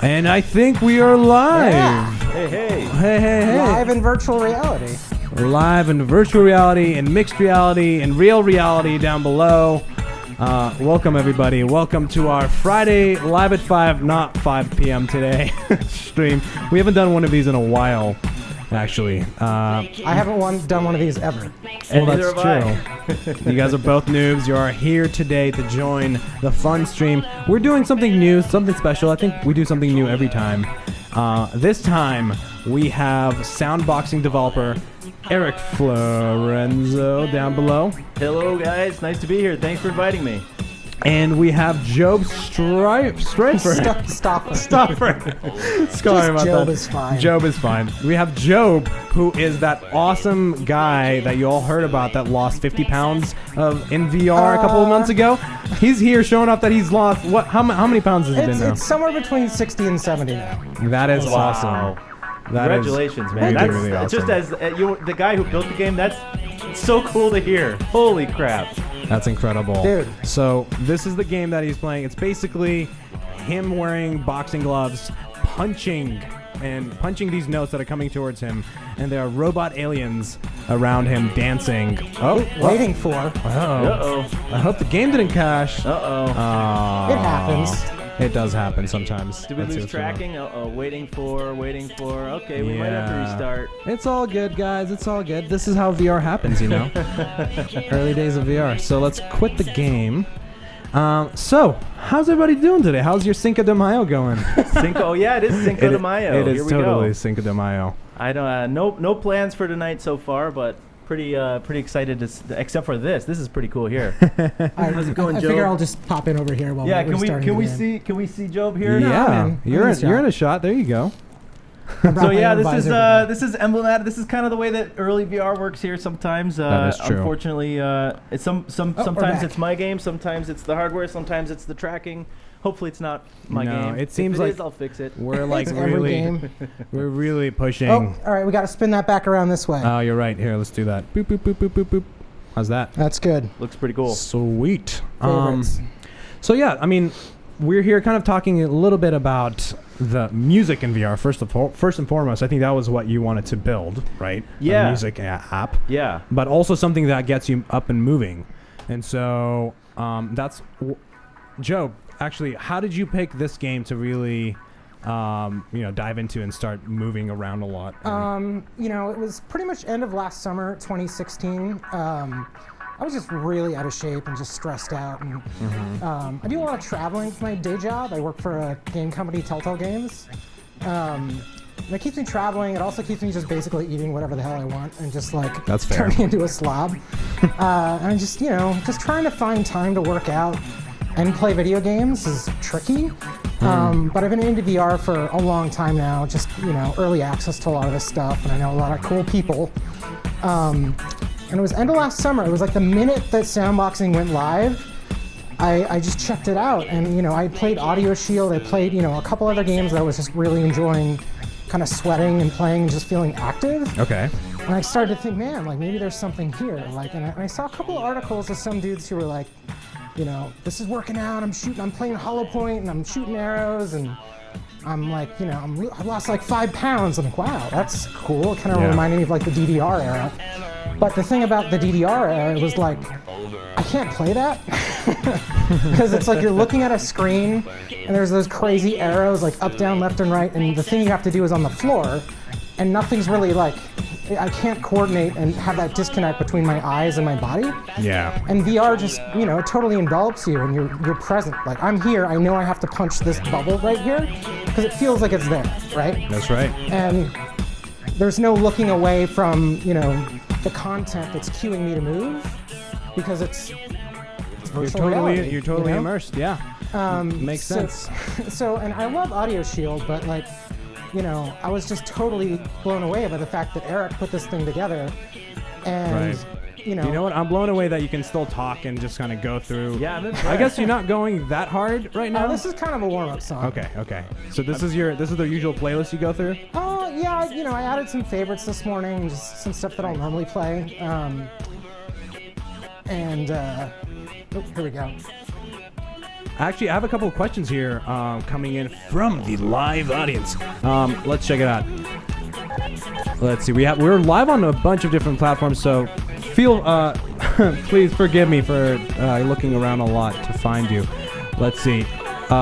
And I think we are live. Yeah. Hey. Live in virtual reality. Live in virtual reality and mixed reality and real reality down below. Welcome, everybody. Welcome to our Friday live at 5, not 5 p.m. today stream. We haven't done one of these in a while, actually. I haven't done one of these ever. Well, that's true. You guys are both noobs. You are here today to join the fun stream. We're doing something new, something special. I think we do something new every time. This time, we have Soundboxing developer Eric Florenzo down below. Hello, guys. Nice to be here. Thanks for inviting me. And we have Job Stryper. Stopper. Sorry about Job that. is fine. Job is fine. We have Job, who is that awesome guy that you all heard about that lost 50 pounds in VR a couple of months ago. He's here showing off that he's lost, how many pounds has he been now? It's somewhere between 60 and 70 now. That is Wow. awesome. That Congratulations, man. really, That's really awesome. just as the guy who built the game. That's so cool to hear. Holy crap. That's incredible. Dude. So this is the game that he's playing. It's basically him wearing boxing gloves, punching these notes that are coming towards him, and there are robot aliens around him dancing. Waiting for. Uh-oh. I hope the game didn't crash. Uh-oh. It happens. It does happen sometimes. Did we Let's see lose what's going on. tracking? Uh-oh. Waiting for. Okay, we might have to restart. It's all good, guys. It's all good. This is how VR happens, you know. Early days of VR. So let's quit the game. So, how's everybody doing today? How's your Cinco de Mayo going? Oh, yeah, it is Cinco de Mayo. It is Here we totally go. Cinco de Mayo. I don't. No plans for tonight so far, but pretty excited except for this. This is pretty cool here. How's it going, I Job? figure I'll just pop in over here while Yeah, we're starting can we the game. see Job here? Yeah, I'm you're in in a shot. There you go. I brought So my yeah, own this visor. is emblematic. This is kind of the way that early VR works here. Sometimes, That is true. unfortunately, it's sometimes back. it's my game, sometimes it's the hardware, sometimes it's the tracking. Hopefully, it's not my No, game. it seems if it like is, I'll fix it. We're like It's every really, game. we're really pushing. Oh, all right. We got to spin that back around this way. Oh, you're right. Here, let's do that. Boop boop boop boop boop boop. How's that? That's good. Looks pretty cool. Sweet. Favorites. So yeah, I mean, we're here kind of talking a little bit about the music in VR. First and foremost, I think that was what you wanted to build, right? Yeah. A music app. Yeah. But also something that gets you up and moving. And so Joe, actually, how did you pick this game to really, dive into and start moving around a lot? It was pretty much end of last summer, 2016. I was just really out of shape and just stressed out. And I do a lot of traveling for my day job. I work for a game company, Telltale Games. And it keeps me traveling. It also keeps me just basically eating whatever the hell I want and just like That's fair. turning into a slob. And I'm just, just trying to find time to work out and play video games is tricky. But I've been into VR for a long time now, just, early access to a lot of this stuff, and I know a lot of cool people. And it was end of last summer. It was like the minute that Soundboxing went live, I just checked it out. And, I played Audio Shield. I played, a couple other games that I was just really enjoying, kind of sweating and playing and just feeling active. Okay. And I started to think, man, like maybe there's something here. And I saw a couple of articles of some dudes who were like, this is working out. I'm playing Hollow Point and I'm shooting arrows and I'm like, I lost like 5 pounds. I'm like, wow, that's cool. It kind of reminded me of like the DDR era. But the thing about the DDR era was like, I can't play that because it's like you're looking at a screen and there's those crazy arrows like up, down, left, and right, and the thing you have to do is on the floor, and nothing's really like, I can't coordinate and have that disconnect between my eyes and my body. Yeah. And VR just, it totally envelops you and you're present. Like, I'm here, I know I have to punch this bubble right here because it feels like it's there, right? That's right. And there's no looking away from, the content that's cueing me to move because it's virtual reality, You're totally immersed. Yeah. Makes sense. So, and I love Audio Shield, but like, I was just totally blown away by the fact that Eric put this thing together. And, Right. You know what? I'm blown away that you can still talk and just kind of go through. Yeah, I'm I guess you're not going that hard right now. this is kind of a warm-up song. Okay. So this is the usual playlist you go through? Yeah, I added some favorites this morning, just some stuff that I'll normally play. Here we go. Actually, I have a couple of questions here coming in from the live audience. Let's check it out. Let's see. We're live on a bunch of different platforms, so please forgive me for looking around a lot to find you. Let's see.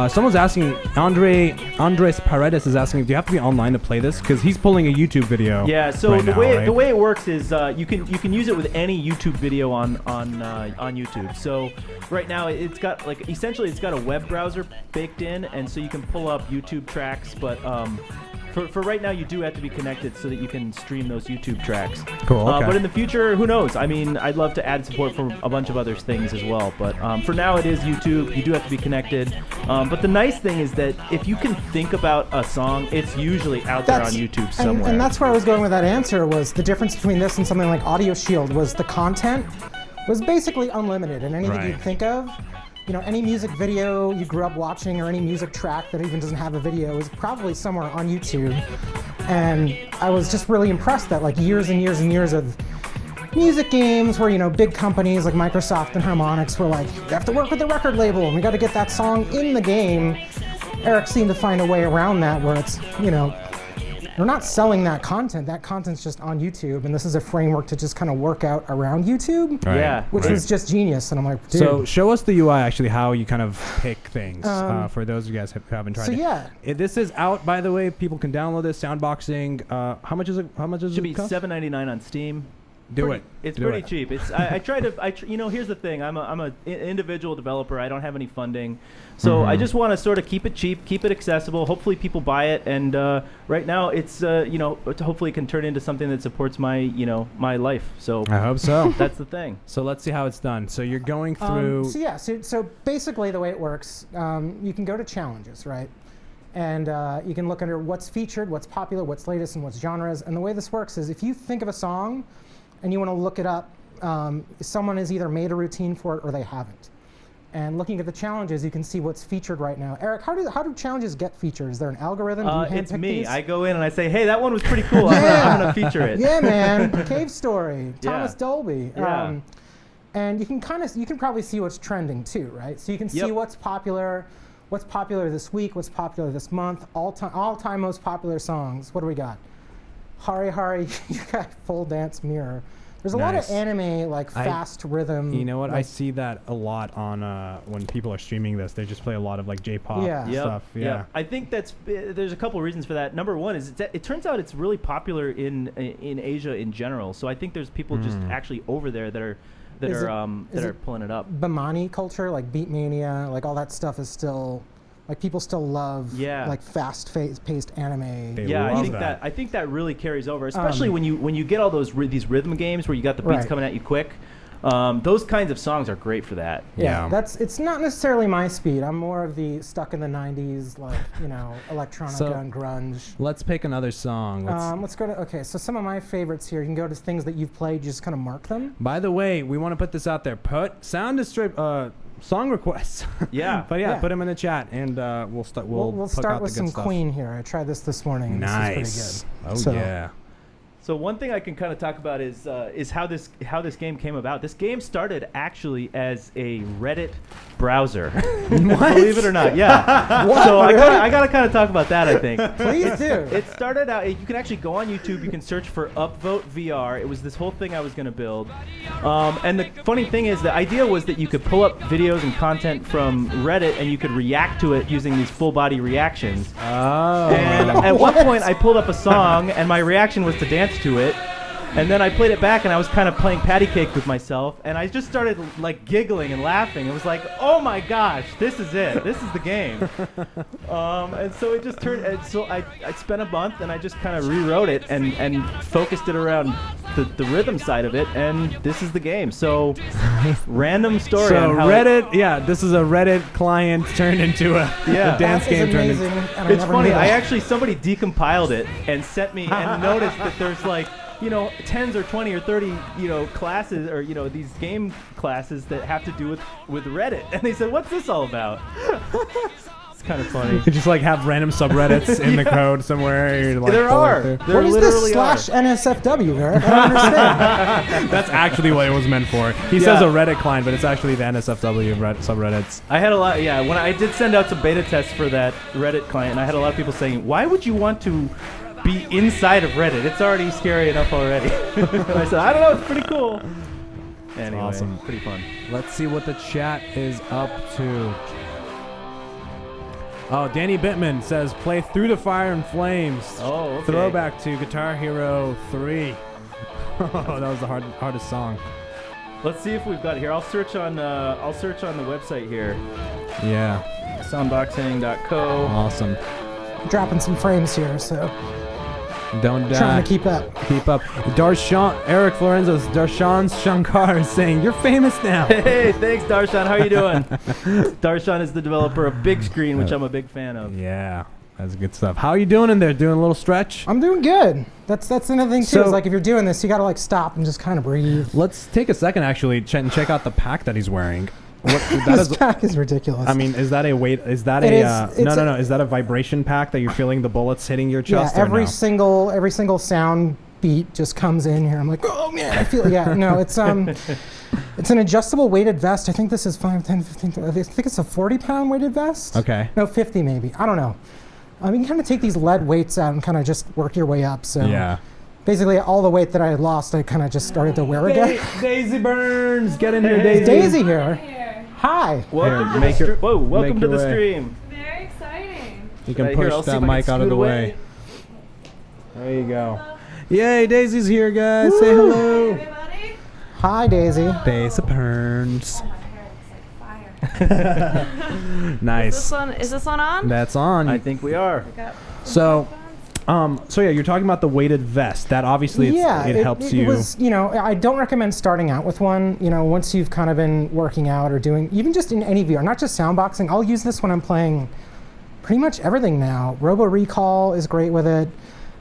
Someone's asking, Andres Paredes is asking, do you have to be online to play this? Because he's pulling a YouTube video. Yeah. So right the now, way it works is you can use it with any YouTube video on YouTube. So right now it's got essentially it's got a web browser baked in, and so you can pull up YouTube tracks, but For right now, you do have to be connected so that you can stream those YouTube tracks. Cool. Okay. But in the future, who knows? I mean, I'd love to add support for a bunch of other things as well. But for now, it is YouTube. You do have to be connected. But the nice thing is that if you can think about a song, it's usually out there on YouTube somewhere. And that's where I was going with that answer, was the difference between this and something like Audio Shield was the content was basically unlimited, and anything you'd think of. You know, any music video you grew up watching or any music track that even doesn't have a video is probably somewhere on YouTube. And I was just really impressed that years and years and years of music games where, big companies like Microsoft and Harmonix were like, you have to work with the record label and we got to get that song in the game. Eric seemed to find a way around that where it's, they're not selling that content. That content's just on YouTube, and this is a framework to just kind of work out around YouTube. Right. Yeah. Which was just genius. And I'm like, dude. So show us the UI, actually, how you kind of pick things for those of you guys who haven't tried it. Yeah. This is out, by the way. People can download this. Soundboxing. How much is it? Should be $7.99 on Steam. It's Do pretty it. cheap. I try to. Here's the thing. I'm an individual developer. I don't have any funding, so I just want to sort of keep it cheap, keep it accessible. Hopefully, people buy it. And right now, it's hopefully it can turn into something that supports my my life. So I hope so. that's the thing. So let's see how it's done. So you're going through. So basically, the way it works, you can go to challenges, right? And you can look under what's featured, what's popular, what's latest, and what's genres. And the way this works is if you think of a song and you want to look it up, someone has either made a routine for it or they haven't. And looking at the challenges, you can see what's featured right now. Eric, how do challenges get featured? Is there an algorithm? Do you It's handpick me. these? I go in and I say, hey, that one was pretty cool. I'm gonna feature it. Yeah, man. Cave Story, Yeah. Thomas Dolby. Yeah. And you can probably see what's trending too, right? So you can see what's popular this week, what's popular this month, all-time most popular songs. What do we got? Hari Hari, you got Full Dance Mirror. There's a lot of anime, fast rhythm. You know what? I see that a lot on when people are streaming this. They just play a lot of J-pop stuff. Yeah. I think there's a couple of reasons for that. Number one is it turns out it's really popular in Asia in general. So I think there's people just actually over there that are pulling it up. Bamani culture, like Beatmania, all that stuff is still. People still love fast-paced anime. I think that really carries over, especially when you get all these rhythm games where you got the beats coming at you quick. Those kinds of songs are great for that. Yeah, it's not necessarily my speed. I'm more of the stuck in the '90s, electronica and grunge. Let's pick another song. Let's go to So some of my favorites here. You can go to things that you've played. You just kind of mark them. By the way, we want to put this out there. Put song requests. Yeah. But put them in the chat, and we'll start. We'll start out with the some good stuff. Queen here. I tried this morning. And Nice. This is pretty good. Yeah. So one thing I can kind of talk about is how this game came about. This game started actually as a Reddit browser. Believe it or not, yeah. So I gotta kind of talk about that. I think. Please do. It started out. You can actually go on YouTube. You can search for Upvote VR. It was this whole thing I was gonna build. And the funny thing is, the idea was that you could pull up videos and content from Reddit, and you could react to it using these full body reactions. Oh. And at one point, I pulled up a song, and my reaction was to dance to it. And then I played it back, and I was kind of playing patty cake with myself, and I just started giggling and laughing. It was like, oh my gosh, this is it. This is the game. And so it just turned. And so I spent a month, and I just kind of rewrote it and focused it around the rhythm side of it, and this is the game. So random story. So on how Reddit, this is a Reddit client turned into a dance game. It's funny. Somebody decompiled it and sent me, and noticed that there's 10s or 20 or 30, classes or, these game classes that have to do with Reddit. And they said, what's this all about? It's kind of funny. You just like have random subreddits in the code somewhere. You're, like, There pulling are. through. There What is literally this are. /NSFW, Eric? I don't understand. That's actually what it was meant for. He says a Reddit client, but it's actually the NSFW subreddits. I had a lot. Yeah, when I did send out some beta tests for that Reddit client, and I had a lot of people saying, "Why would you want to be inside of Reddit? It's already scary enough already." And I said, "I don't know. It's pretty cool." Anyway, awesome. Pretty fun. Let's see what the chat is up to. Oh, Danny Bittman says, play Through the Fire and Flames. Oh, okay. Throwback to Guitar Hero 3. Oh, that was the hardest song. Let's see if we've got it here. I'll search on the website here. Yeah. Soundboxing.co. Awesome. Dropping some frames here, so Don't die. trying to keep up. Keep up. Darshan, Eric Florenzo's Darshan Shankar is saying, you're famous now. Hey, thanks, Darshan. How are you doing? Darshan is the developer of Big Screen, which I'm a big fan of. Yeah, that's good stuff. How are you doing in there? Doing a little stretch? I'm doing good. That's another thing too. So- Is like if you're doing this, you gotta like stop and just kind of breathe. Let's take a second actually and check out the pack that he's wearing. What, that This is, pack is ridiculous. I mean, is that a weight? Is that It a is- no? it's Is that a vibration pack that you're feeling the bullets hitting your yeah, chest? or every no? single sound beat just comes in here. I'm like, oh man, I feel. Yeah, no, it's it's an adjustable weighted vest. I think this is 5, 10, 15. I think it's a 40-pound weighted vest. Okay. No, 50 maybe. I don't know. You can kind of take these lead weights out and kind of just work your way up. So Yeah. basically, all the weight that I had lost, I kind of just started to wear again. Daisy Burns, get in here, Hey, Daisy. Daisy here. Here. Hi. Welcome Here, to make the your- stream. Whoa, welcome make to your the way. stream. Very exciting. You can Right here, push I'll see that if I can mic out of scoot the away. way. There you go. Yay, Daisy's here, guys. Say hello. Everybody? Hi, Daisy. Daisy Burns. Oh, my hair looks like fire. Nice. Is this one on? That's on. I think we are. Got- So yeah, you're talking about the weighted vest. That obviously it helps it you. was, I don't recommend starting out with one. Once you've kind of been working out or doing, even just in any VR, not just soundboxing. I'll use this when I'm playing pretty much everything now. Robo Recall is great with it.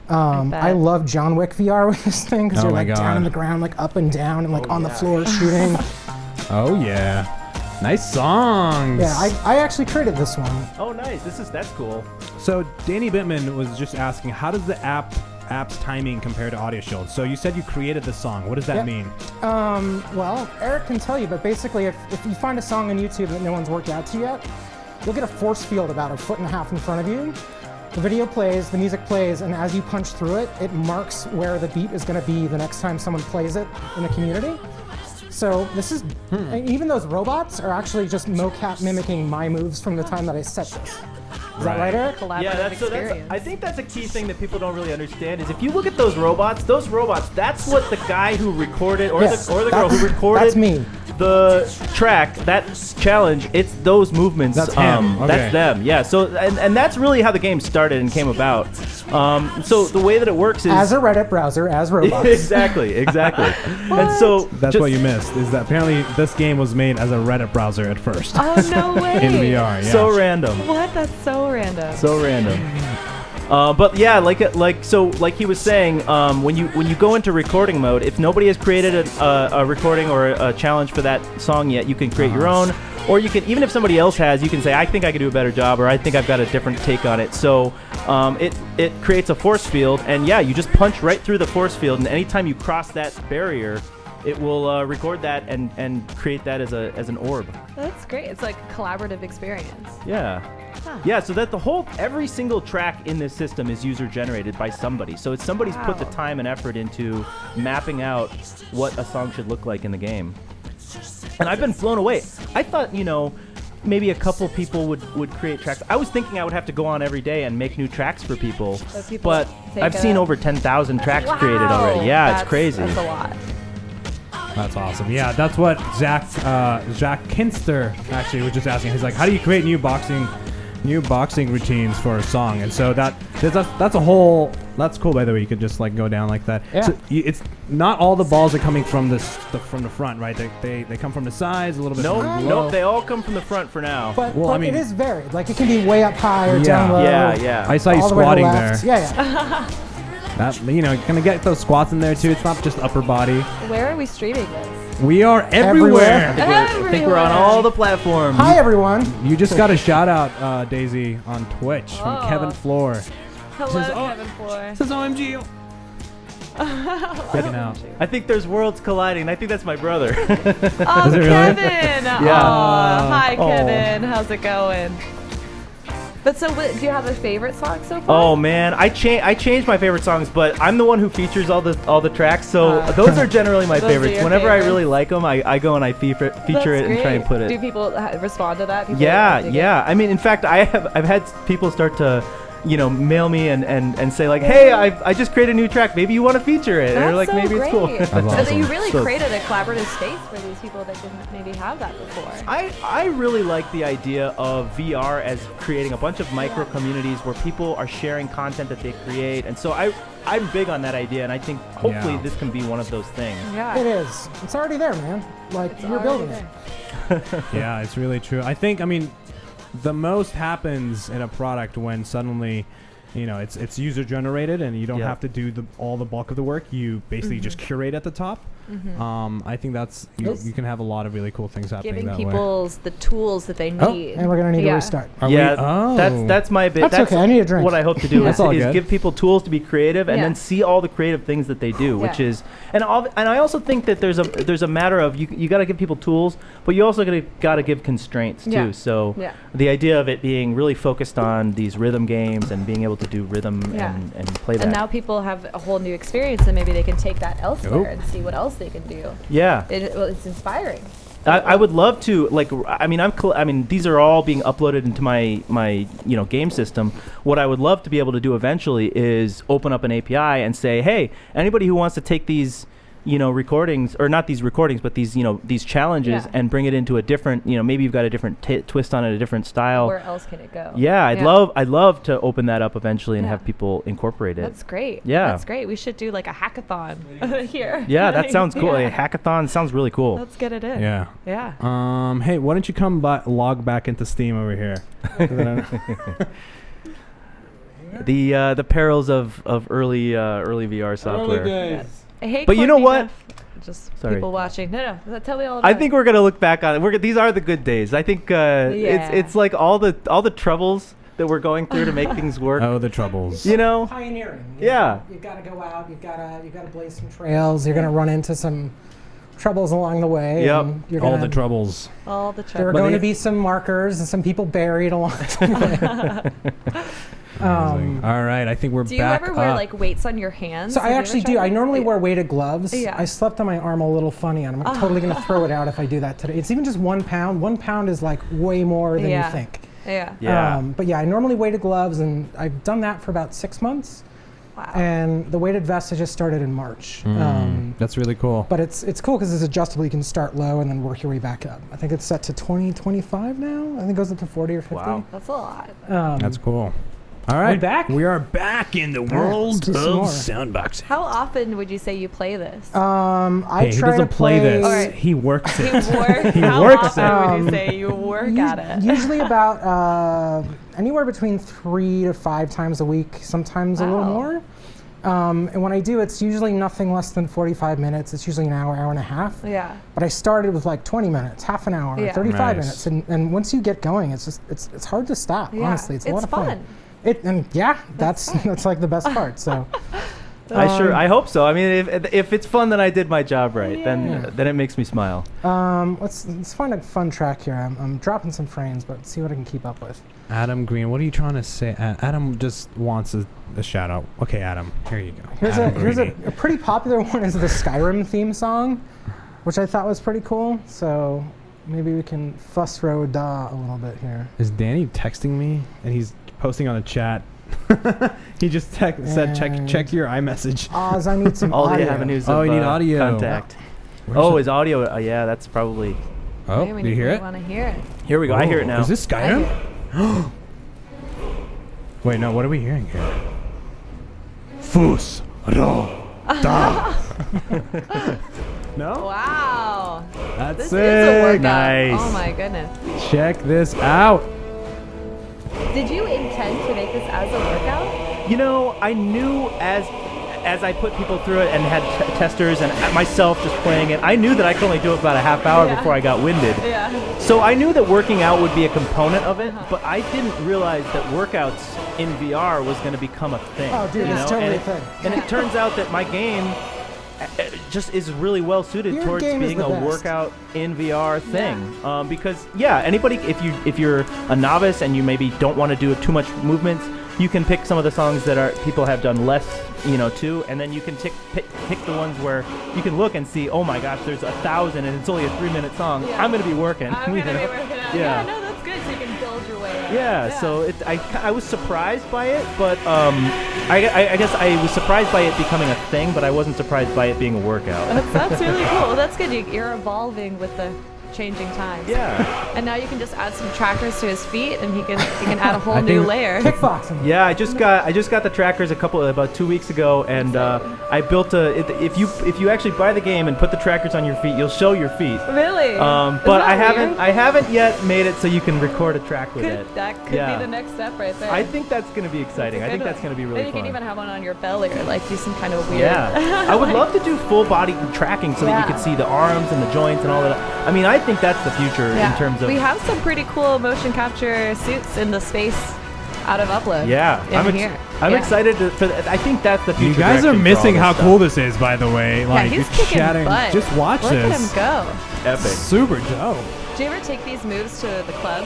bet. I love John Wick VR with this thing because Oh you're my like down God. on the ground, like up and down, and like on the floor shooting. Oh yeah. Nice songs. Yeah, I actually created this one. Oh, nice. That's cool. So Danny Bittman was just asking, how does the app's timing compare to Audio Shield? So you said you created the song. What does that Yep. mean? Well, Eric can tell you, but basically, if you find a song on YouTube that no one's worked out to yet, you'll get a force field about 1.5 feet in front of you. The video plays, the music plays, and as you punch through it, it marks where the beat is going to be the next time someone plays it in the community. So this is, even those robots are actually just mocap mimicking my moves from the time that I set this. Is that right, Eric? Collaborative Yeah, experience. I think that's a key thing that people don't really understand is if you look at those robots, that's what the guy who recorded or Yes, the girl who that's- recorded that's me. the track, that challenge, it's those movements. That's him. Okay. That's them. Yeah. So and that's really how the game started and came about. So the way that it works is As a Reddit browser, as robots. exactly. And so That's just- what you missed. Is that apparently this game was made as a Reddit browser at first Oh, no way. in VR. Yeah. so random. What? That's so random. So random. But yeah, like he was saying, when you go into recording mode, if nobody has created a recording or a challenge for that song yet, you can create your own, or you can, even if somebody else has, you can say, I think I could do a better job, or I think I've got a different take on it. So it creates a force field, and yeah, you just punch right through the force field, and anytime you cross that barrier, it will record that and create that as an orb. That's great. It's like a collaborative experience. Yeah. Huh. Yeah, so that every single track in this system is user generated by somebody. So it's somebody's put the Wow. time and effort into mapping out what a song should look like in the game. And I've been blown away. I thought, maybe a couple people would create tracks. I was thinking I would have to go on every day and make new tracks for people. So people But take I've it seen up. over 10,000 tracks Wow. created already. Yeah, That's- it's crazy. That's a lot. That's awesome. Yeah, that's what Zach Kinster actually was just asking. He's like, how do you create new boxing routines for a song? And so that's a whole. That's cool, by the way. You could just like go down like that. Yeah. So it's not all the balls are coming from the front, right? They come from the sides a little bit. from below. Nope, they all come from the front for now. But, Well, but I mean- it is varied. Like it can be way up high or Yeah. down low. Yeah. I saw you all the way to the squatting there. left. Yeah. That, you're gonna get those squats in there too. It's not just upper body. Where are we streaming this? We are everywhere. I think we're on all the platforms. Hi, everyone. You just got a shout out, Daisy, on Twitch from Oh. Kevin Floor. Hello, Says, oh. Kevin Floor. Says OMG. Checking out. I think there's worlds colliding. I think that's my brother. Oh, Is it really? Kevin. Yeah. Aw, hi, Oh. Kevin. How's it going? But so, do you have a favorite song so far? Oh man, I changed my favorite songs, but I'm the one who features all the tracks, so those are generally my Those are favorites. your Whenever I favorites. really like them, I go and I feature That's it and try and great. put it. Do people respond to that? People Yeah, dig it? yeah. I mean, in fact, I've had people start to, mail me and say like, hey, I just created a new track. Maybe you want to feature it. And That's they're like, so maybe great. it's cool. That's So awesome. you really So- created a collaborative space for these people that didn't maybe have that before. I really like the idea of VR as creating a bunch of micro communities where people are sharing content that they create, and so I'm big on that idea, and I think hopefully Yeah. this can be one of those things. Yeah. It is. It's already there, man. Like, It's you're already building there. it. Yeah, it's really true. I mean, the most happens in a product when suddenly, it's user generated and you don't Yeah. have to do all the bulk of the work. You basically just curate at the top. I think that's you can have a lot of really cool things happening Giving that way. people the tools that they need. And we're going to need Yeah. to restart. Are Yeah, we, oh. that's my bit. That's okay, I need a drink. What I hope to do That's all is good. give people tools to be creative, and Yeah. then see all the creative things that they do, which Yeah. is and I also think that there's a matter of you got to give people tools, but you also got to give constraints too. Yeah. So Yeah. the idea of it being really focused on these rhythm games and being able to do rhythm Yeah. and play that. And now people have a whole new experience, and maybe they can take that elsewhere Nope. and see what else they can do. yeah. It's inspiring. I would love to I mean these are all being uploaded into my game system. What I would love to be able to do eventually is open up an API and say, hey, anybody who wants to take these recordings, or not these recordings, but these challenges, Yeah. and bring it into a different, maybe you've got a different twist on it, a different style. Where else can it go? Yeah, I'd love to open that up eventually and Yeah. have people incorporate it. That's great. Yeah. That's great. We should do like a hackathon here. Yeah, that sounds cool. Yeah. A hackathon sounds really cool. Let's get it in. Yeah. Yeah. Hey, why don't you come log back into Steam over here? The perils of early VR software. Hey, But you know what? Just Sorry. people watching. No. Tell me all about I think we're gonna look back on it. These are the good days. I think it's like all the troubles that we're going through to make things work. Oh, the troubles. Pioneering. Yeah. You've got to go out. You've got to blaze some trails. You're going to run into some troubles along the way. Yep. and you're All gonna, the troubles. all the There are trouble. going to be some markers and some people buried along the way. Amazing. All right, I think we're Do you back ever wear up. like weights on your hands? So Have I you actually ever do. tried I that? normally Yeah. wear weighted gloves. Yeah. I slept on my arm a little funny, and I'm totally going to throw it out if I do that today. It's even just 1 pound. 1 pound is like way more than Yeah. you think. Yeah. Yeah. But yeah, I normally weighted gloves, and I've done that for about 6 months. Wow. And the weighted vest I just started in March. That's really cool. But it's cool because it's adjustable. You can start low and then work your way back up. I think it's set to 20, 25 now. I think it goes up to 40 or 50. Wow. That's a lot. That's cool. All right, back? We are back in the let's world do some of more. soundboxing. How often would you say you play this? I Hey, he try doesn't to play this. All right. He works You it. work. He How works often would you say you work at it? Usually about anywhere between 3 to 5 times a week, sometimes a little Wow. more. And when I do, it's usually nothing less than 45 minutes. It's usually an hour, hour and a half. Yeah. But I started with like 20 minutes, half an hour, Yeah. 35 Nice. minutes. And once you get going, it's hard to stop, Yeah. honestly. It's a lot of fun. fun. That's like the best part. So I hope so. I mean, if it's fun, then I did my job right. Then it makes me smile. let's find a fun track here. I'm dropping some frames, but see what I can keep up with. Adam Green, what are you trying to say? Adam just wants a shout out. Okay, Adam, here you go. Here's Adam a pretty popular one is the Skyrim theme song, which I thought was pretty cool. So maybe we can fuss row da a little bit here. Is Danny texting me and he's posting on the chat? He just said check your iMessage. Oz, I need some All audio. the avenues Oh, of you need audio. contact. Where's it? Is audio? Yeah, that's probably. Oh, Maybe do you hear it? want to hear it. Here we go. I hear it now. Is this I hear Skyrim? Wait, no. What are we hearing here? Fus ro da. No, Wow. that's This sick. is a workout. Nice. Oh my goodness. Check this out. Did you intend to make this as a workout? I knew as I put people through it and had testers and myself just playing it, I knew that I could only do it about a half hour before I got winded. Yeah. So I knew that working out would be a component of it, but I didn't realize that workouts in VR was going to become a thing. Oh, dude, you it's know? totally and a thing. And it turns out that my game just is really well suited Your towards game is being the a best. workout in VR thing. Because anybody, if you're a novice and you maybe don't want to do too much movements, you can pick some of the songs that people have done less, too, and then you can pick the ones where you can look and see, oh my gosh, there's 1,000 and it's only a 3-minute song. Yeah. I'm gonna be working. I'm going to be you know? working out. Yeah. No, that's good. So you can build your way up. Yeah, so I was surprised by it, but I guess I was surprised by it becoming a thing, but I wasn't surprised by it being a workout. That's really cool. That's good. You're evolving with the changing times. Yeah. And now you can just add some trackers to his feet, and he can add a whole I new think- layer. Kickboxing. Yeah, I just got the trackers about 2 weeks ago, and I built if you actually buy the game and put the trackers on your feet, you'll show your feet. Really? But I haven't yet made it so you can record a track with it. That could Yeah. be the next step right there. I think that's gonna be exciting. I think that's gonna be really Then you fun. can even have one on your belly or like do some kind of weird. Yeah, I would love to do full body tracking so that you Yeah. could see the arms and the joints and all that. I mean, I think that's the future in terms of. We have some pretty cool motion capture suits in the space out of Upload. Yeah, I'm Yeah. excited for. I think that's the future. You guys are direction for all missing this how stuff. cool this is, by the way. Yeah, Like, he's you're kicking chatting. butt. Just watch Look this. at him go. Epic. Super dope. Do you ever take these moves to the club?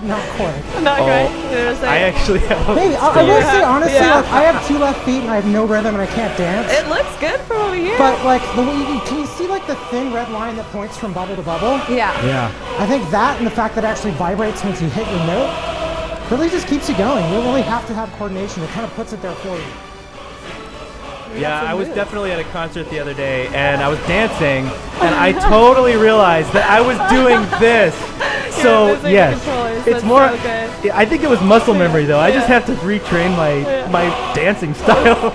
Not quite. Not Oh, great. You know what I'm saying? I actually have. Maybe I will say honestly, Yeah. like I have 2 left feet and I have no rhythm and I can't dance. It looks good from over here. But like the way can you see like the thin red line that points from bubble to bubble? yeah. Yeah. I think that and the fact that it actually vibrates once you hit your note really just keeps you going. You don't really have to have coordination. It kind of puts it there for you. Yeah, I was definitely at a concert the other day, and I was dancing, and I totally realized that I was doing this. So missing the yes, controllers. it's That's more. so good. I think it was muscle memory though. I just Yeah. have to retrain my dancing style.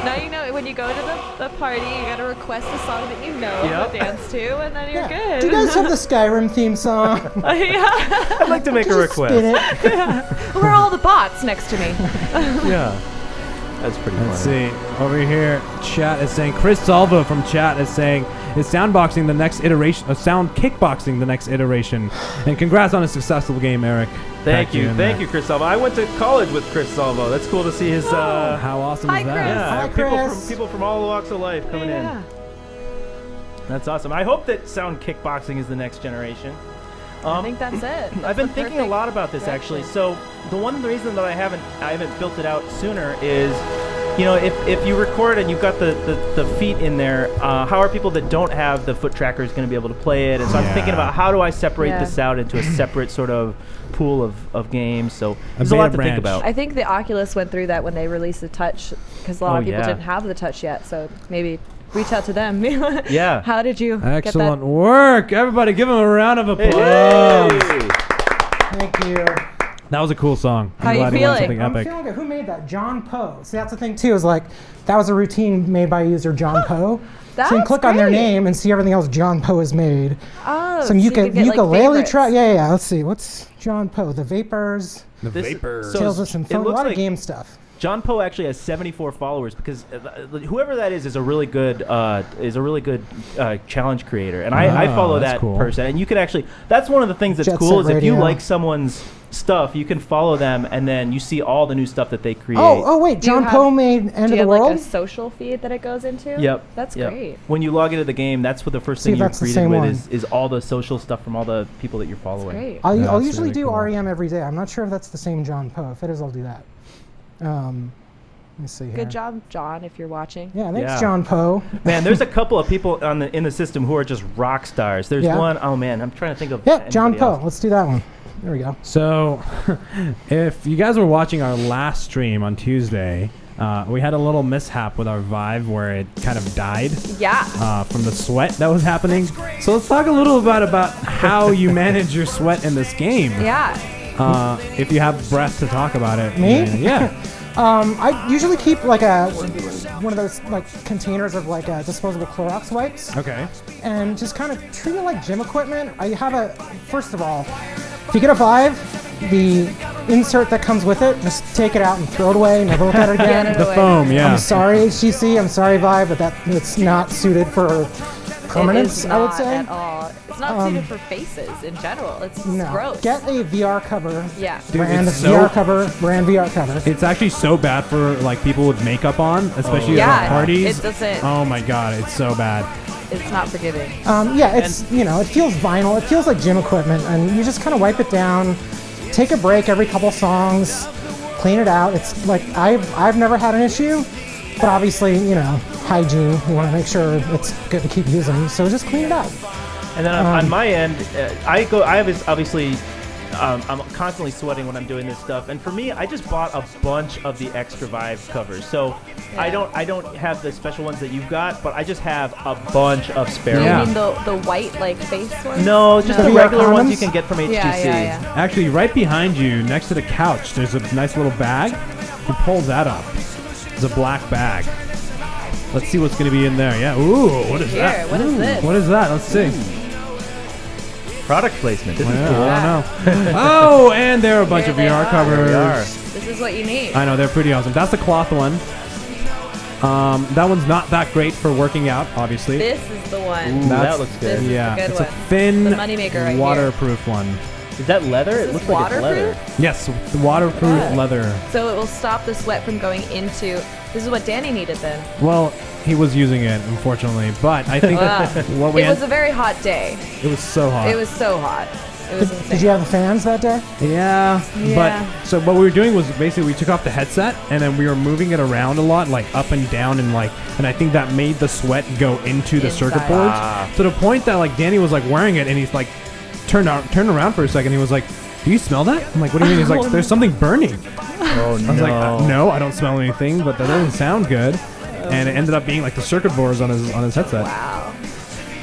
Now you know when you go to the party, you gotta request a song that you know Yep. to dance to, and then you're Yeah. good. Do you guys have the Skyrim theme song? yeah. I'd like to make a Just request. spin it. Where are all the bots next to me? Yeah, that's pretty Let's funny. see. Over here, chat is saying, Chris Salvo from chat is saying, is soundboxing the next iteration, sound kickboxing the next iteration? And congrats on a successful game, Eric. Thank you, Chris Salvo. I went to college with Chris Salvo. That's cool to see his. How awesome Hi, is that? Chris. Yeah, Hi, people Chris. from all walks of life coming in. That's awesome. I hope that sound kickboxing is the next generation. I think that's it. I've been thinking a lot about this actually. So the reason that I haven't built it out sooner is, if you record and you've got the feet in there, how are people that don't have the foot trackers going to be able to play it? And so I'm thinking about how do I separate Yeah. this out into a separate sort of pool of games. So there's a beta lot to branch. think about. I think the Oculus went through that when they released the Touch, because a lot Oh, of people yeah. didn't have the Touch yet. So maybe reach out to them. Yeah. How did you Excellent get work. Everybody give him a round of applause. Hey! Thank you. That was a cool song. How I'm you glad he won feeling? something I'm epic. feeling good. Who made that? John Poe. See, that's the thing too. Is like that was a routine made by user John Poe. So you can That's click on their great. name and see everything else John Poe has made. Oh, Some you can get, like, ukulele favorites. track. Yeah. Let's see. What's John Poe? The Vapors. The This- vapor. so- Tales of Symphonia. A looks lot of like- game stuff. John Poe actually has 74 followers because whoever that is a really good challenge creator, and I follow that's that cool. person. And you can actually that's one of the things that's Jet cool Set is if you Radio. like someone's stuff, you can follow them, and then you see all the new stuff that they create. Oh wait, Do you John have- Poe made End Do of you the have World. like a social feed that it goes into? Yep. That's Yep. great. When you log into the game, that's what the first See thing if you're that's the greeted same with one. is all the social stuff from all the people that you're following. Great. I'll That's usually really do cool. REM every day. I'm not sure if that's the same John Poe. If it is, I'll do that. Let me see here. Good job, John, if you're watching. Yeah, thanks, Yeah. John Poe. Man, there's a couple of people in the system who are just rock stars. There's Yeah. one, oh man, I'm trying to think of Yeah, John anybody Poe. else. Let's do that one. There we go. So, if you guys were watching our last stream on Tuesday, we had a little mishap with our Vive where it kind of died Yeah. from the sweat that was happening. So let's talk a little bit about how you manage your sweat in this game. Yeah. If you have breath to talk about it. Me? Yeah. I usually keep like one of those like containers of like disposable Clorox wipes, Okay. and just kind of treat it like gym equipment. I have first of all, if you get a Vive, the insert that comes with it, just take it out and throw it away. Never look at it again. Get it The away. foam, yeah. I'm sorry, HTC. I'm sorry, Vive, but it's not suited for permanence. It is I would not say. at all. It's not suited for faces in general. It's No. gross. Get a VR cover. Yeah. Dude, brand it's so- VR cover. Brand VR cover. It's actually so bad for like people with makeup on, especially Yeah, at parties. it doesn't- Oh my god, it's so bad. It's not forgiving. Yeah, it's it feels vinyl. It feels like gym equipment, and you just kind of wipe it down. Take a break every couple songs. Clean it out. It's like I've never had an issue, but obviously hygiene. You want to make sure it's good to keep using. So just clean it out. And then on my end, I'm constantly sweating when I'm doing this stuff. And for me, I just bought a bunch of the extra Vive covers. So I don't have the special ones that you've got, but I just have a bunch of spare Yeah. You ones. mean the white like face ones? No, just the VR regular ones condoms? you can get from HTC. Yeah. Actually, right behind you, next to the couch, there's a nice little bag. You pull that up. It's a black bag. Let's see what's going to be in there. Yeah. Ooh, what is Here, that? what is this? What is that? Let's see. Product placement. This is Yeah, cool. I don't know. Oh, and there are a bunch Here of they VR are. covers. They are. This is what you need. I know, they're pretty awesome. That's the cloth one. That one's not that great for working out, obviously. This is the one. Ooh, That's- that looks good. This is yeah, the good it's one. a thin, The moneymaker right here. waterproof one. Is that leather? Is It this looks like it's leather. waterproof? Yes, waterproof Yeah. leather. So it will stop the sweat from going into. This is what Danny needed then. Well, he was using it, unfortunately, but I think Wow. what we It was had, a very hot day. it was so hot. It was so hot. It was Did insane. you have the fans that day? Yeah, Yeah. but so what we were doing was basically we took off the headset and then we were moving it around a lot, like up and down, and I think that made the sweat go into the circuit Inside. boards Ah. to the point that like Danny was like wearing it and he's like turned around for a second. He was like, "Do you smell that?" I'm like, "What do you mean?" He's like, "There's something burning." Oh no. I was like, "No, I don't smell anything, but that doesn't sound good." And it ended up being like the circuit boards on his headset. Wow.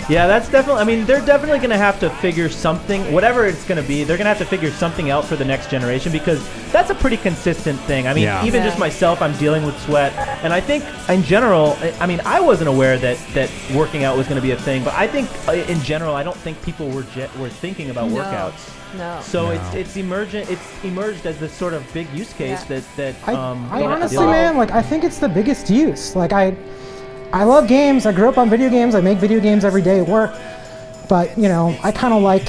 Yeah, that's definitely. I mean, they're definitely going to have to figure something, whatever it's going to be. They're going to have to figure something out for the next generation because that's a pretty consistent thing. I mean, Yeah. even just myself, I'm dealing with sweat, and I think in general, I mean, I wasn't aware that working out was going to be a thing, but I think in general, I don't think people were thinking about No. workouts. No. So No. it's emerged as this sort of big use case Yeah. that I we're gonna have to honestly, deal with. man, like I think it's the biggest use. Like I love games. I grew up on video games. I make video games every day at work. But I kind of like.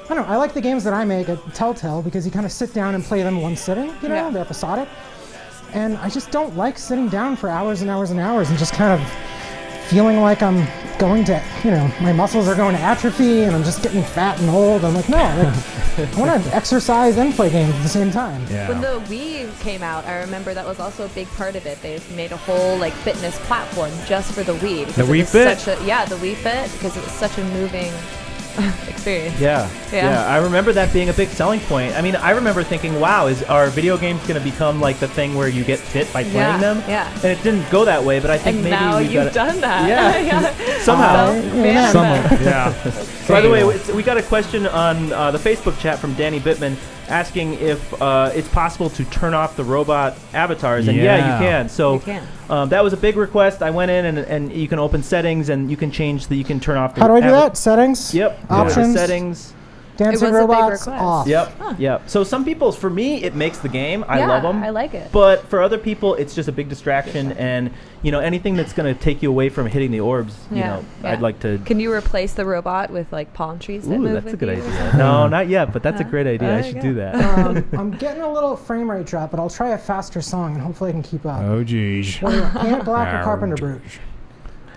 I don't know. I like the games that I make at Telltale because you kind of sit down and play them in one sitting. Yeah. They're episodic. And I just don't like sitting down for hours and hours and hours and just kind of feeling like I'm going to, my muscles are going to atrophy and I'm just getting fat and old. I'm like, no, I want to exercise and play games at the same time. Yeah. When the Wii came out, I remember that was also a big part of it. They made a whole like fitness platform just for the Wii. Because The it Wii was Fit? the Wii Fit, because it was such a moving experience. Yeah. Yeah. I remember that being a big selling point. I mean, I remember thinking, wow, are video games going to become like the thing where you get fit by playing Yeah, them? yeah. And it didn't go that way, but I think And maybe now we you've done that. Yeah. Somehow. Man, Somewhat, yeah. By the way, we got a question on the Facebook chat from Danny Bittman asking if it's possible to turn off the robot avatars. And yeah, Yeah. you can. So You can. that was a big request. I went in and you can open settings and you can you can turn off the How do I do that? Settings? Yep. Options? Settings. Dancing It was a big robots request. off. Yep. Yep. So some people, for me, it makes the game. I Yeah, love them. I like it. But for other people, it's just a big distraction, and anything that's going to take you away from hitting the orbs, Yeah, I'd like to. Can you replace the robot with like palm trees that Ooh, move that's a with good you or idea. something? No, not yet, but that's a Huh? great idea. Oh, I there should you do go. that. I'm getting a little frame rate drop, but I'll try a faster song and hopefully I can keep up. Oh, geez. What do you want, Paint Black or Carpenter Brute?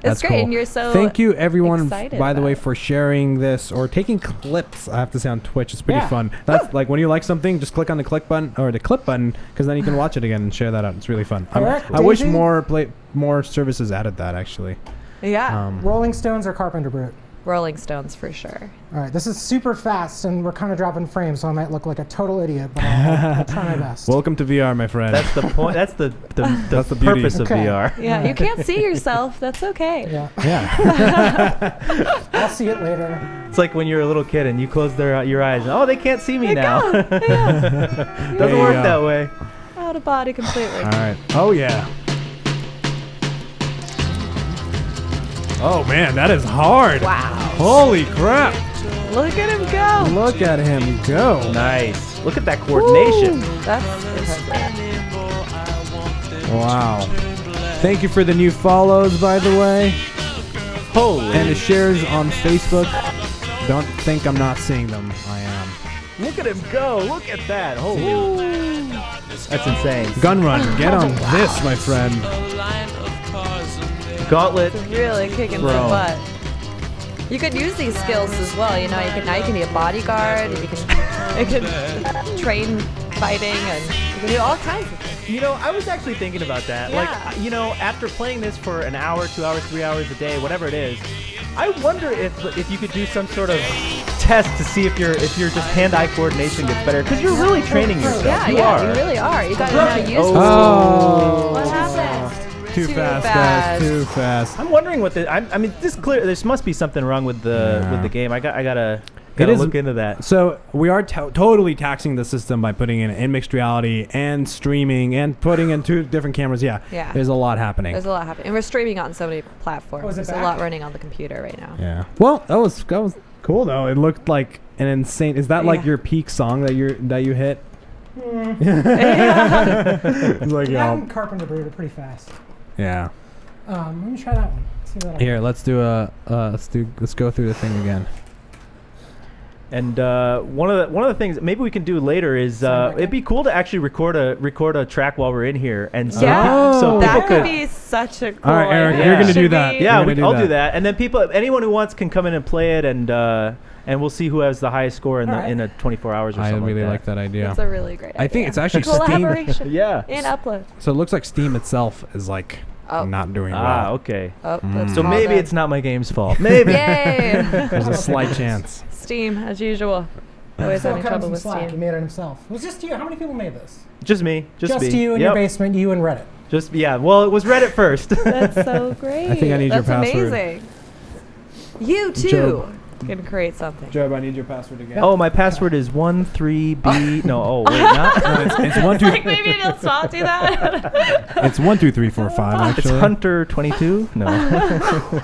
It's great, and you're so Thank you, everyone, excited by the about way, it. for sharing this or taking clips. I have to say on Twitch, it's pretty Yeah. fun. That's like when you like something, just click on the click button or the clip button, because then you can watch it again and share that out. It's really fun. Eric, I wish Daisy? more services added that actually. Yeah, Rolling Stones or Carpenter Brute? Rolling Stones for sure. All right, this is super fast and we're kind of dropping frames, so I might look like a total idiot, but I'll try my best. Welcome to VR, my friend. That's the point. That's the That's the beauty. purpose of Okay. VR. Yeah, you can't see yourself. That's okay. Yeah, yeah. I'll see it later. It's like when you're a little kid and you close your eyes. And, oh, they can't see me now. Yeah, Doesn't There you work go. that way. out of body completely. All right. Oh yeah. Oh man, that is hard. Wow. Holy crap! Look at him go. Look at him go. Nice. Look at that coordination. That's impressive. Wow. Thank you for the new follows, by the way. Holy. And the shares on Facebook. Don't think I'm not seeing them. I am. Look at him go. Look at that. Holy. That's insane. Gun run. Get on this, my friend. Gauntlet. It's really kicking Bro. some butt. You could use these skills as well. You know, now you can be a bodyguard. You can train fighting, and you can do all kinds of things. You know, I was actually thinking about that. Yeah. Like, you know, after playing this for an hour, 2 hours, 3 hours a day, whatever it is, I wonder if you could do some sort of test to see if your just hand-eye coordination gets better, because you're really training yourself. Yeah, you yeah, are. you really are. You got to know how to use this. Oh. What happened? Too fast, guys. Too fast. I'm wondering what the. I mean, this must be something wrong with the game. I gotta is- look into that. So we are totally taxing the system by putting in mixed reality and streaming and putting in 2 different cameras. Yeah. Yeah. There's a lot happening. There's a lot happening, and we're streaming on so many platforms. Oh, is it There's a back? lot running on the computer right now. Yeah. Well, that was cool though. It looked like an insane. Is that like Yeah. your peak song that you hit? Yeah. It's like, That oh, and Carpenter Brute are pretty fast. yeah. Let me try that one. See what Here, let's do let's go through the thing again. And one of the things maybe we can do later is it'd be cool to actually record a track while we're in here, and so Yeah. so people That could. could be such a cool All right, Eric, idea. you're gonna do Should that. we- Yeah, We're gonna I'll do do that. that, and then anyone who wants can come in and play it, and we'll see who has the highest score in Alright. in a 24 hours or I something. really like that idea. It's a really great idea. I think it's actually Steam. collaboration. Yeah. And upload. So it looks like Steam itself is like not doing well. Okay. Oh, that's So all maybe done. it's not my game's fault. Maybe. Yay! There's a slight chance. Steam, as usual. Always Phil having cut him trouble some with slack. He Steam. made it himself. It was just you. How many people made this? Just me. Just me. you in Yep. your basement. You and Reddit. Just yeah. Well, it was Reddit first. That's so great. I think I need your That's password. amazing. You too Job. can create something. Job, I need your password again. Oh, my password is 13B. No, oh wait, not. No, it's 1 2 Like maybe it'll stop do that. It's 1 2 3 4 5 It's actually. Hunter22. No.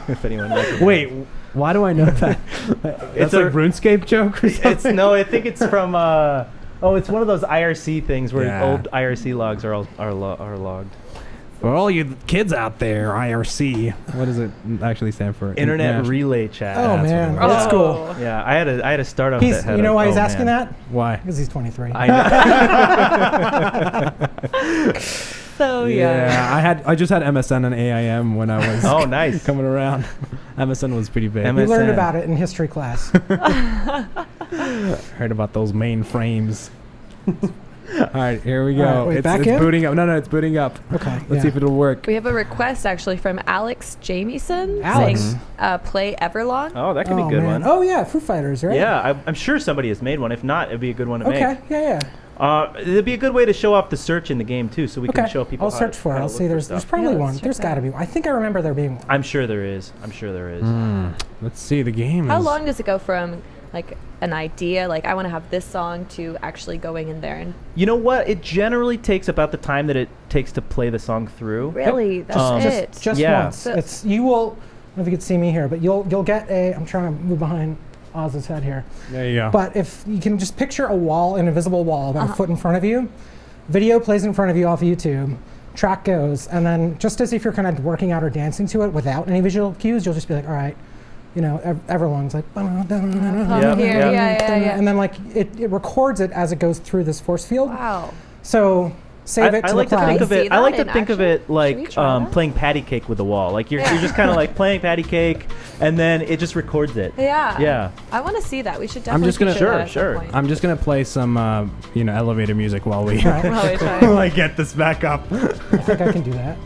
If anyone recognizes. Wait, why do I know that? That's It's like a- RuneScape joke or something? It's no. I think it's from. It's one of those IRC things where Yeah. old IRC logs are logged. For all you kids out there, IRC. What does it actually stand for? Internet International- Relay Chat. Oh that's man, what it that's cool. Oh. Yeah, I had a startup. He's. that had You know a- why he's oh, asking man. that? Why? Because he's 23. I know. So yeah. I just had MSN and AIM when I was Oh, nice. coming around. MSN was pretty big. We learned MSN. about it in history class. Heard about those mainframes. All right, here we go. All right, wait, it's back it's in? booting up. No, it's booting up. Okay. Let's see if it'll work. We have a request actually from Alex Jamieson Alex. saying play Everlong. Oh, that could be a good one. Oh yeah, Foo Fighters, right? Yeah, I'm sure somebody has made one. If not, it'd be a good one to Okay. make. Yeah. It'd be a good way to show off the search in the game too, so we Okay. can show people. I'll search for it. I'll see. There's probably Yeah, let's one. check There's that got to out. be one. I think I remember there being one. I'm sure there is. Let's see. The game How is. long does it go from like an idea, like I want to have this song, to actually going in there and You know what? It generally takes about the time that it takes to play the song through. really that's it. Just Yeah. once. So- It's you will. I don't know if you can see me here, but you'll get a. I'm trying to move behind Oz's head here. There you go. But if you can just picture a wall, an invisible wall about a foot in front of you, video plays in front of you off YouTube, track goes, and then just as if you're kind of working out or dancing to it without any visual cues, you'll just be like, all right, you know, Everlong's like, Yeah, Here, yeah. and then like it records it as it goes through this force field. Wow. So save it I to like the to cloud. think of See it. I that like to in think of action? it Should we like try that? playing patty cake with the wall. Like you're Yeah. just kind of like playing patty cake, and then it just records it. Yeah. Yeah. I want to see that. We should I'm definitely just gonna- feature Sure, that at sure. some point. I'm just gonna play some, elevator music while we While we try. like get this back up. I think I can do that.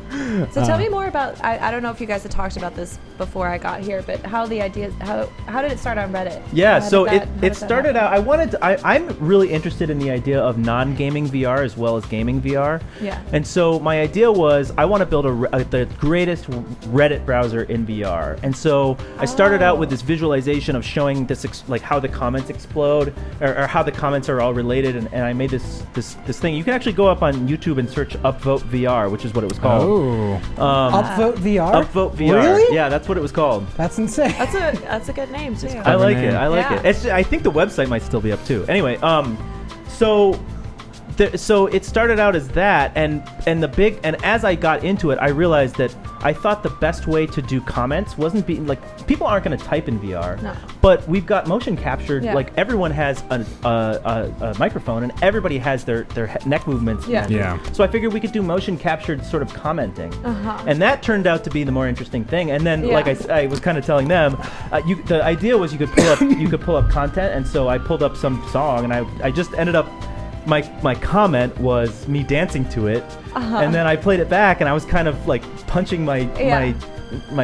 So tell me more about. I don't know if you guys had talked about this before I got here, but how the idea. How did it start on Reddit? Yeah, How so did that- how it did that started happen? out. I'm really interested in the idea of non-gaming VR as well as gaming VR. Yeah. And so my idea was I want to build the greatest Reddit browser in VR. And so I started out with this visualization of showing this like how the comments explode or how the comments are all related. And I made this thing. You can actually go up on YouTube and search Upvote VR, which is what it was called. Oh. Upvote VR. Upvote VR. Really? Yeah, that's what it was called. That's insane. That's a good name too. I like it. name. I like Yeah. it. I think the website might still be up too. Anyway, So so it started out as that, and as I got into it, I realized that I thought the best way to do comments wasn't being like, people aren't going to type in VR, No. but we've got motion captured. Yeah. Like everyone has a microphone, and everybody has their neck movements. Yeah. Yeah. So I figured we could do motion captured sort of commenting, Uh-huh. and that turned out to be the more interesting thing. And then, Yeah. like I was kind of telling them, the idea was you could pull up content, and so I pulled up some song, and I just ended up. My comment was me dancing to it, and then I played it back, and I was kind of like punching my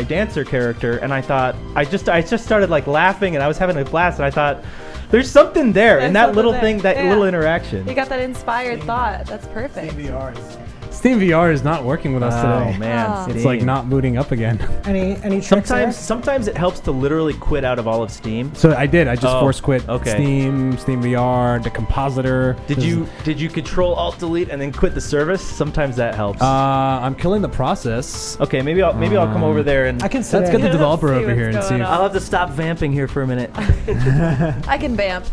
dancer character, and I thought I just started like laughing, and I was having a blast, and I thought there's something there in that little thing, that little interaction. You got that inspired thought. That's perfect. Steam VR is not working with us today. Oh man, Oh. It's like not booting up again. Any tricks there? Sometimes it helps to literally quit out of all of Steam. So I did. I just force quit okay. Steam VR, the compositor. Did you Control Alt Delete and then quit the service? Sometimes that helps. I'm killing the process. Okay, maybe I'll come over there and I can sit Let's in. get the developer See over here and what's see. going on. I'll have to stop vamping here for a minute. I can vamp.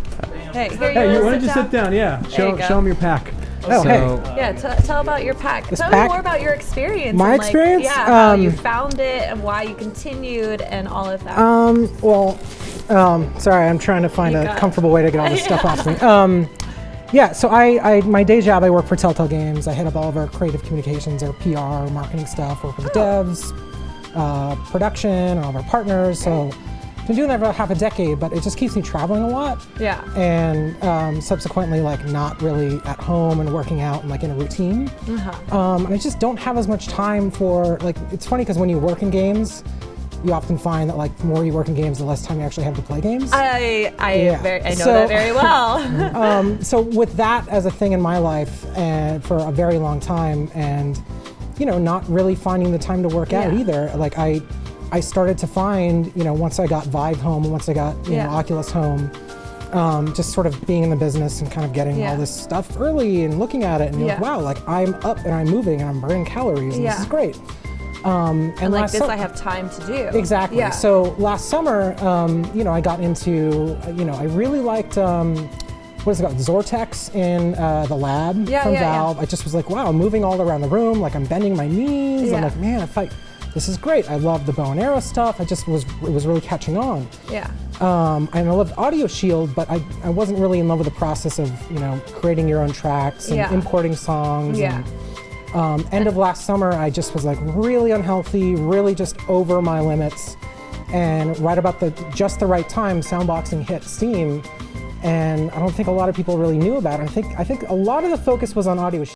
Hey, here Hey, you why wanna don't you sit down? Yeah, you show go. them your pack. Oh, hey. Yeah, tell about your pack. This Tell pack? me more about your experience. My and, like, experience? Yeah, how you found it and why you continued and all of that. Sorry, I'm trying to find You a got it. comfortable way to get all this stuff off me. Yeah, so I my day job, I work for Telltale Games. I head up all of our creative communications, our PR, marketing stuff, work with the devs, production, all of our partners. So I've been doing that for about half a decade, but it just keeps me traveling a lot. Yeah. And subsequently, like, not really at home and working out and like in a routine. And I just don't have as much time for, like, it's funny because when you work in games, you often find that, like, the more you work in games, the less time you actually have to play games. I know So- that very well. So with that as a thing in my life and for a very long time, and not really finding the time to work out Yeah. either, like I started to find, once I got Vive home and once I got Oculus home, just sort of being in the business and kind of getting all this stuff early and looking at it and you're like, wow, like I'm up and I'm moving and I'm burning calories and this is great. and like last this, sum- I have time to do. Exactly. Yeah. So last summer, I got into, I really liked, what is it called, Zortex in the lab from Valve. I just was like, wow, I'm moving all around the room, like I'm bending my knees. I'm like, man, this is great. I love the bow and arrow stuff. It was really catching on. Yeah. And I loved Audio Shield, but I wasn't really in love with the process of, creating your own tracks and importing songs. Yeah. And, end of last summer, I just was like really unhealthy, really just over my limits. And right about just the right time, Soundboxing hit Steam. And I don't think a lot of people really knew about it. I think a lot of the focus was on Audio Shield.